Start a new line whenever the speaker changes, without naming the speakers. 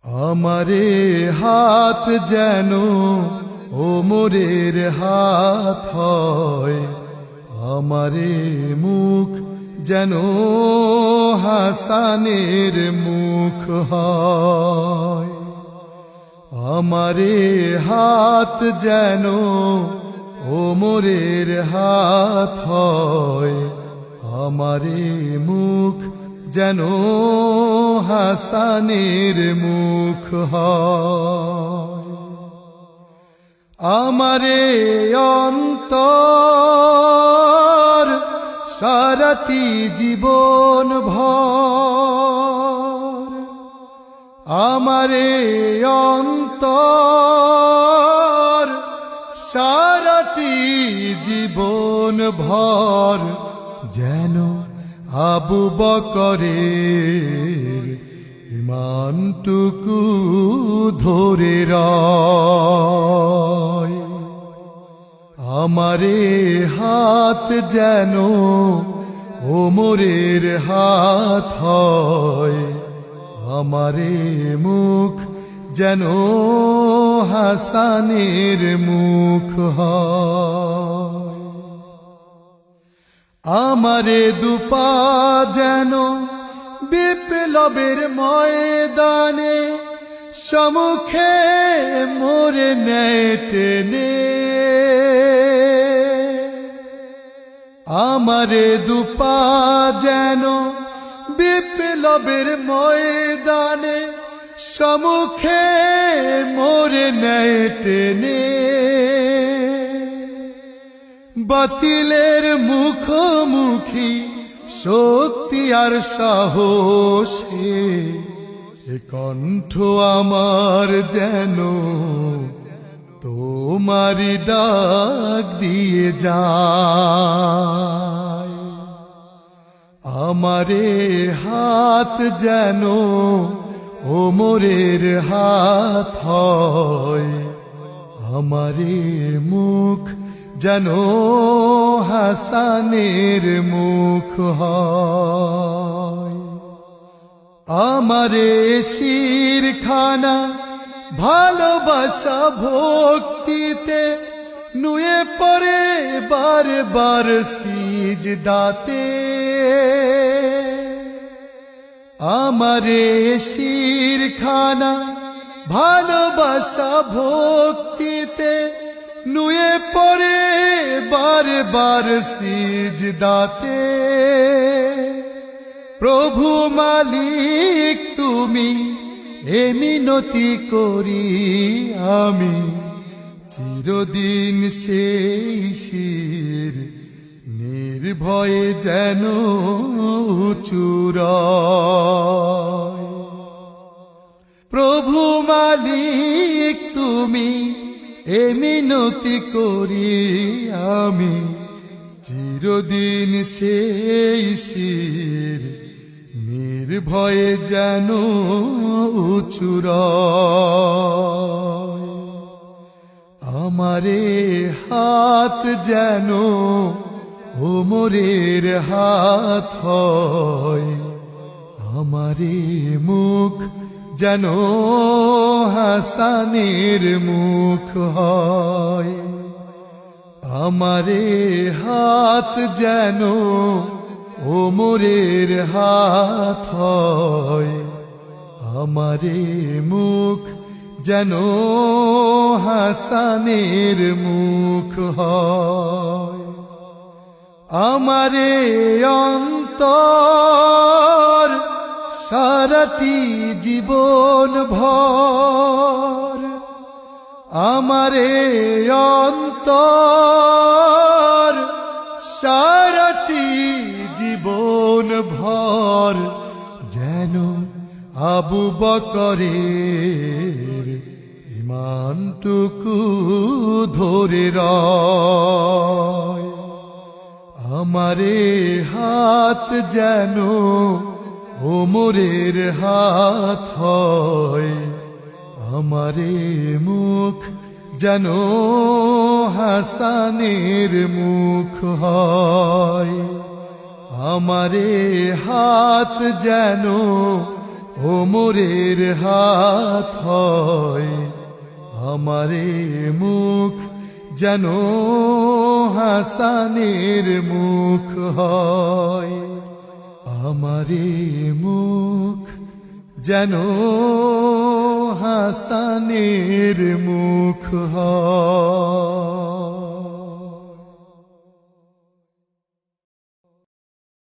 আমারে হাত যেন ওমরের হাত হয়, আমারে মুখ যেন হাসানের মুখ হয়। আমারে হাত যেন ওমরের হাত হয়, আমারে মুখ যেন হাসানের মুখ হয়। আমারে অন্তর সারাটি জীবন ভর, আমারে অন্তর সারাটি জীবন ভর যেন আবু বকরের ইমানটুকু ধরে রয়। আমারে হাত যেন ওমরের হাত হয়, আমারে মুখ যেন হাসানের মুখ হয়। আমারে দুপা যেন বিপ্লবের ময়দানে সম্মুখে মোরে নেয় টেনে। আমারে দুপা যেন বিপ্লবের ময়দানে সম্মুখে মোরে নেয় টেনে। বাতিলের মুখোমুখি শক্তি আর সাহসে এ কণ্ঠ আমার যেন তোমারি ডাক দিয়ে যায়। আমারে হাত যেন ওমরের হাত হয়, আমারে মুখ যেন হাসানের মুখ হয়। আমারে শিরখানা ভালোবাসা ভক্তিতে নুয়ে পড়ে বারবার সিজদাতে। আমারে শিরখানা ভালোবাসা ভক্তিতে নুয়ে পড়ে বারবার সিজদাতে। প্রভু মালিক তুমি এ মিনতি করি আমি, চিরদিন সেই শির নির্ভয়ে যেন চূড়ায়। প্রভু মালিক তুমি এ মিনতি করি আমি, চিরদিন সেই শির নির্ভয়ে যেন চূড়ায়। আমারে হাত যেন ওমরের হাত হয়, আমারে মুখ যেন হাসানের মুখ হয়। আমারে হাত যেন ওমরের হাত হয়, আমারে মুখ যেন হাসানের মুখ হয়। আমারে অন্তর সারাটি জীবন ভর, আমারে অন্তর সারাটি জীবন ভর যেন আবু বকরের ইমানটুকু ধরে রয়। আমারে হাত যেন ওমরের হাত হয়, আমারে মুখ যেন হাসানের মুখ হয়। আমারে হাত যেন ওমরের হাত হয় আমারে মুখ যেন হাসানের মুখ হয় আমারে মুখ যেন হাসানের মুখ হয়